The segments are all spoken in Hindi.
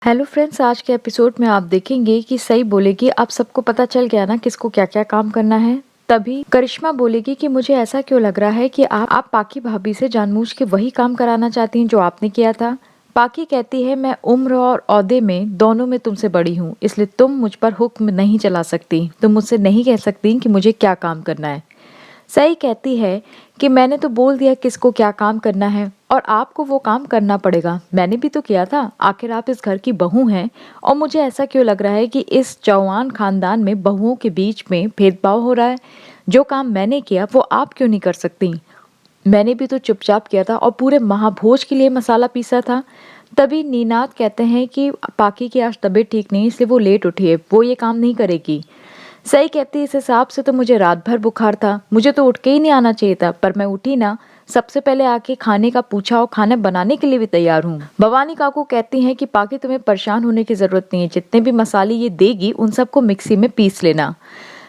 हेलो फ्रेंड्स, आज के एपिसोड में आप देखेंगे कि सई बोलेगी अब सबको पता चल गया ना किसको क्या क्या काम करना है। तभी करिश्मा बोलेगी कि मुझे ऐसा क्यों लग रहा है कि आप पाकी भाभी से जानबूझ के वही काम कराना चाहती हैं जो आपने किया था। पाकी कहती है मैं उम्र और ओहदे में दोनों में तुमसे बड़ी हूँ, इसलिए तुम मुझ पर हुक्म नहीं चला सकती। तुम मुझसे नहीं कह सकती कि मुझे क्या काम करना है। सही कहती है कि मैंने तो बोल दिया किसको क्या काम करना है और आपको वो काम करना पड़ेगा। मैंने भी तो किया था, आखिर आप इस घर की बहू हैं। और मुझे ऐसा क्यों लग रहा है कि इस जवान खानदान में बहुओं के बीच में भेदभाव हो रहा है। जो काम मैंने किया वो आप क्यों नहीं कर सकती। मैंने भी तो चुपचाप किया था और पूरे महाभोज के लिए मसाला पीसा था। तभी नीनाद कहते हैं कि पाकी की आज तबीयत ठीक नहीं, इसलिए वो लेट उठी है, वो ये काम नहीं करेगी। सही कहती है इस हिसाब से तो मुझे रात भर बुखार था, मुझे तो उठ के ही नहीं आना चाहिए था, पर मैं उठी ना। सबसे पहले आके खाने का पूछा और खाना बनाने के लिए भी तैयार हूँ। भवानी काकू कहती हैं कि पाकी तुम्हें परेशान होने की जरूरत नहीं है, जितने भी मसाले ये देगी उन सबको मिक्सी में पीस लेना।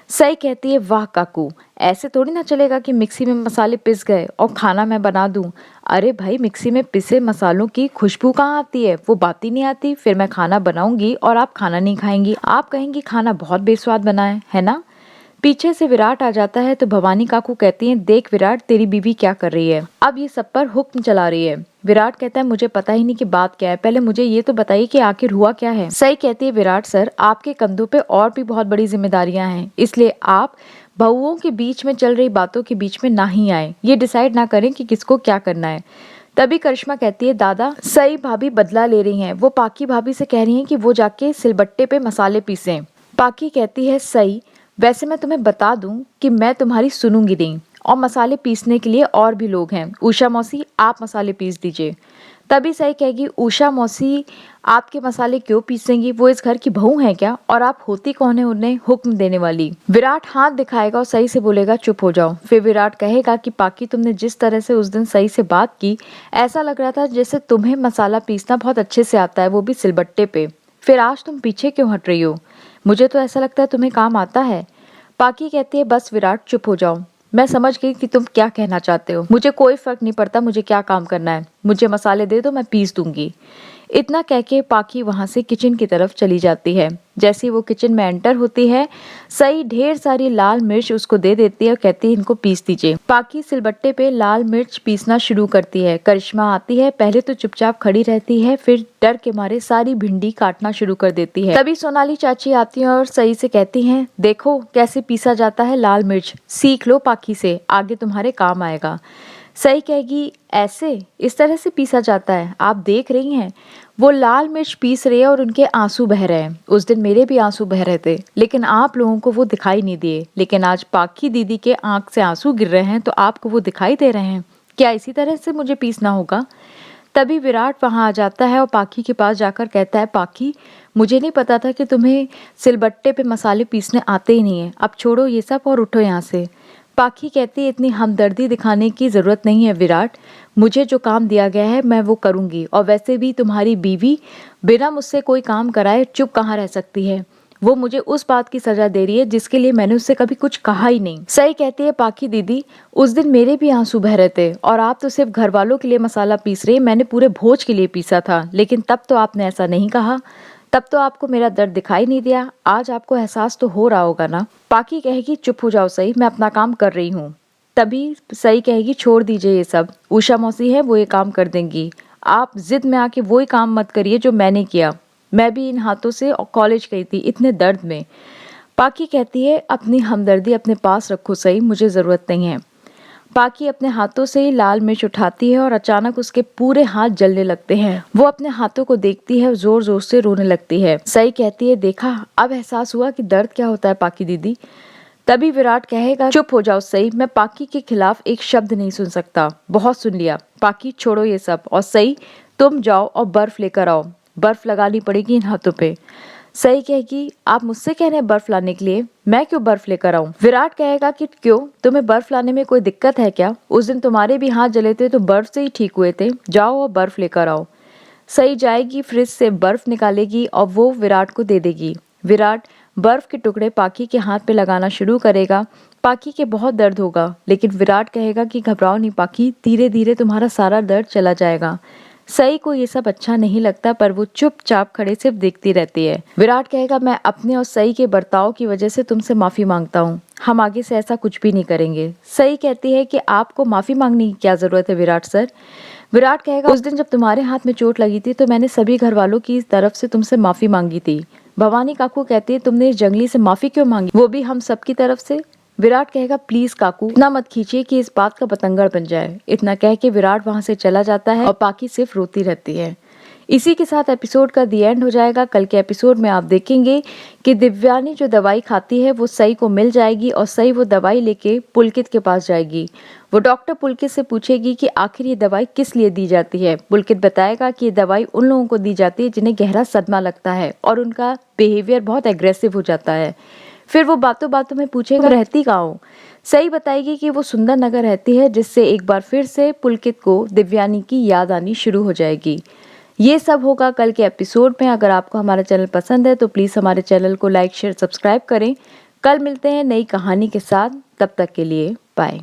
सही कहती है वाह काकू, ऐसे थोड़ी ना चलेगा कि मिक्सी में मसाले पिस गए और खाना मैं बना दूं। अरे भाई, मिक्सी में पिसे मसालों की खुशबू कहाँ आती है, वो बात ही नहीं आती। फिर मैं खाना बनाऊंगी और आप खाना नहीं खाएंगी, आप कहेंगी खाना बहुत बेस्वाद बना है ना। पीछे से विराट आ जाता है तो भवानी काकू कहती हैं देख विराट, तेरी बीवी क्या कर रही है, अब ये सब पर हुक्म चला रही है। विराट कहता है मुझे पता ही नहीं कि बात क्या है, पहले मुझे ये तो बताइए कि आखिर हुआ क्या है। सही कहती है विराट सर, आपके कंधों पे और भी बहुत बड़ी जिम्मेदारियां हैं, इसलिए आप बहुओं के बीच में चल रही बातों के बीच में ना ही आए, ये डिसाइड ना करें कि किसको क्या करना है। तभी करिश्मा कहती है दादा, सई भाभी बदला ले रही हैं, वो पाकी भाभी से कह रही हैं कि वो जाके सिलबट्टे पे मसाले पीसें। पाकी कहती है सही, वैसे मैं तुम्हें बता दूं कि मैं तुम्हारी सुनूंगी नहीं, और मसाले पीसने के लिए और भी लोग हैं। उषा मौसी, आप मसाले पीस दीजिए। तभी सही कहेगी उषा मौसी आपके मसाले क्यों पीसेंगी, वो इस घर की बहू हैं क्या, और आप होती कौन है उन्हें हुक्म देने वाली। विराट हाथ दिखाएगा और सही से बोलेगा चुप हो जाओ। फिर विराट कहेगा कि पाकी, तुमने जिस तरह से उस दिन सही से बात की, ऐसा लग रहा था जैसे तुम्हें मसाला पीसना बहुत अच्छे से आता है, वो भी सिलबट्टे पे। फिर आज तुम पीछे क्यों हट रही हो, मुझे तो ऐसा लगता है तुम्हें काम आता है। पाकी कहती है बस विराट चुप हो जाओ, मैं समझ गई कि तुम क्या कहना चाहते हो, मुझे कोई फर्क नहीं पड़ता मुझे क्या काम करना है, मुझे मसाले दे दो मैं पीस दूंगी। इतना कह के पाकी वहां से किचन की तरफ चली जाती है। जैसे ही वो किचन में एंटर होती है, सही ढेर सारी लाल मिर्च उसको दे देती है और कहती है इनको पीस दीजिए। पाकी सिलबट्टे पे लाल मिर्च पीसना शुरू करती है। करिश्मा आती है, पहले तो चुपचाप खड़ी रहती है, फिर डर के मारे सारी भिंडी काटना शुरू कर देती है। तभी सोनाली चाची आती है और सही से कहती हैं देखो कैसे पीसा जाता है लाल मिर्च, सीख लो पाकी से, आगे तुम्हारे काम आएगा। सही कहेगी ऐसे इस तरह से पीसा जाता है, आप देख रही हैं वो लाल मिर्च पीस रही है और उनके आंसू बह रहे हैं। उस दिन मेरे भी आंसू बह रहे थे, लेकिन आप लोगों को वो दिखाई नहीं दिए, लेकिन आज पाकी दीदी के आंख से आंसू गिर रहे हैं तो आपको वो दिखाई दे रहे हैं। क्या इसी तरह से मुझे पीसना होगा। तभी विराट वहां आ जाता है और पाकी के पास जाकर कहता है पाकी, मुझे नहीं पता था कि तुम्हें सिलबट्टे पे मसाले पीसने आते ही नहीं है, अब छोड़ो ये सब और उठो यहाँ से। पाकी कहती है इतनी हमदर्दी दिखाने की जरूरत नहीं है विराट, मुझे जो काम दिया गया है मैं वो करूंगी, और वैसे भी तुम्हारी बीवी बिना मुझसे कोई काम कराए चुप कहाँ रह सकती है। वो मुझे उस बात की सजा दे रही है जिसके लिए मैंने उससे कभी कुछ कहा ही नहीं। सही कहती है पाकी दीदी, उस दिन मेरे भी आंसू बह रहे थे और आप तो सिर्फ घर वालों के लिए मसाला पीस रहे, मैंने पूरे भोज के लिए पीसा था, लेकिन तब तो आपने ऐसा नहीं कहा, तब तो आपको मेरा दर्द दिखाई नहीं दिया, आज आपको एहसास तो हो रहा होगा ना। पाकी कहेगी चुप हो जाओ सही, मैं अपना काम कर रही हूँ। तभी सही कहेगी छोड़ दीजिए ये सब, उषा मौसी है वो ये काम कर देंगी, आप जिद में आके वही काम मत करिए जो मैंने किया, मैं भी इन हाथों से कॉलेज गई थी इतने दर्द में। पाकी कहती है अपनी हमदर्दी अपने पास रखो सही, मुझे जरूरत नहीं है। पाकी अपने हाथों से ही लाल मिर्च उठाती है और अचानक उसके पूरे हाथ जलने लगते हैं। वो अपने हाथों को देखती है और जोर जोर से रोने लगती है। सही कहती है देखा, अब एहसास हुआ कि दर्द क्या होता है पाकी दीदी। तभी विराट कहेगा चुप हो जाओ सही, मैं पाकी के खिलाफ एक शब्द नहीं सुन सकता, बहुत सुन लिया। पाकी छोड़ो ये सब, और सही तुम जाओ और बर्फ लेकर आओ, बर्फ लगानी पड़ेगी इन हाथों पे। सही कहेगी आप मुझसे कह रहे हैं बर्फ लाने के लिए, मैं क्यों बर्फ लेकर आऊं। विराट कहेगा कि क्यों, तुम्हें बर्फ लाने में कोई दिक्कत है क्या, उस दिन तुम्हारे भी हाथ जले थे तो बर्फ से ही ठीक हुए थे, जाओ और बर्फ लेकर आओ। सही जाएगी, फ्रिज से बर्फ निकालेगी और वो विराट को दे देगी। विराट बर्फ के टुकड़े पाकी के हाथ पे लगाना शुरू करेगा। पाकी के बहुत दर्द होगा, लेकिन विराट कहेगा कि घबराओ नहीं पाकी, धीरे धीरे तुम्हारा सारा दर्द चला जाएगा। सई को ये सब अच्छा नहीं लगता पर वो चुपचाप खड़े सिर्फ देखती रहती है। विराट कहेगा मैं अपने और सई के बर्ताव की वजह से तुमसे माफी मांगता हूँ, हम आगे से ऐसा कुछ भी नहीं करेंगे। सई कहती है कि आपको माफी मांगने की क्या जरूरत है विराट सर। विराट कहेगा उस दिन जब तुम्हारे हाथ में चोट लगी थी तो मैंने सभी घर वालों की तरफ से तुमसे माफी मांगी थी। भवानी काकू कहती है तुमने इस जंगली से माफी क्यों मांगी, वो भी हम सबकी तरफ से। विराट कहेगा प्लीज काकू इतना मत खींचिए कि इस बात का बतंगड़ बन जाए। इतना कह के विराट वहां से चला जाता है और पाकी सिर्फ रोती रहती है। इसी के साथ एपिसोड का दी एंड हो जाएगा। कल के एपिसोड में आप देखेंगे कि दिव्यानी जो दवाई खाती है वो सई को मिल जाएगी और सई वो दवाई लेके पुलकित के पास जाएगी। वो डॉक्टर पुलकित से पूछेगी कि आखिर ये दवाई किस लिए दी जाती है। पुलकित बताएगा कि ये दवाई उन लोगों को दी जाती है जिन्हें गहरा सदमा लगता है और उनका बिहेवियर बहुत एग्रेसिव हो जाता है। फिर वो बातों बातों में पूछेगा रहती कहाँ हो। सई बताएगी कि वो सुंदर नगर रहती है, जिससे एक बार फिर से पुलकित को दिव्यानी की याद आनी शुरू हो जाएगी। ये सब होगा कल के एपिसोड में। अगर आपको हमारा चैनल पसंद है तो प्लीज हमारे चैनल को लाइक शेयर सब्सक्राइब करें। कल मिलते हैं नई कहानी के साथ, तब तक के लिए बाय।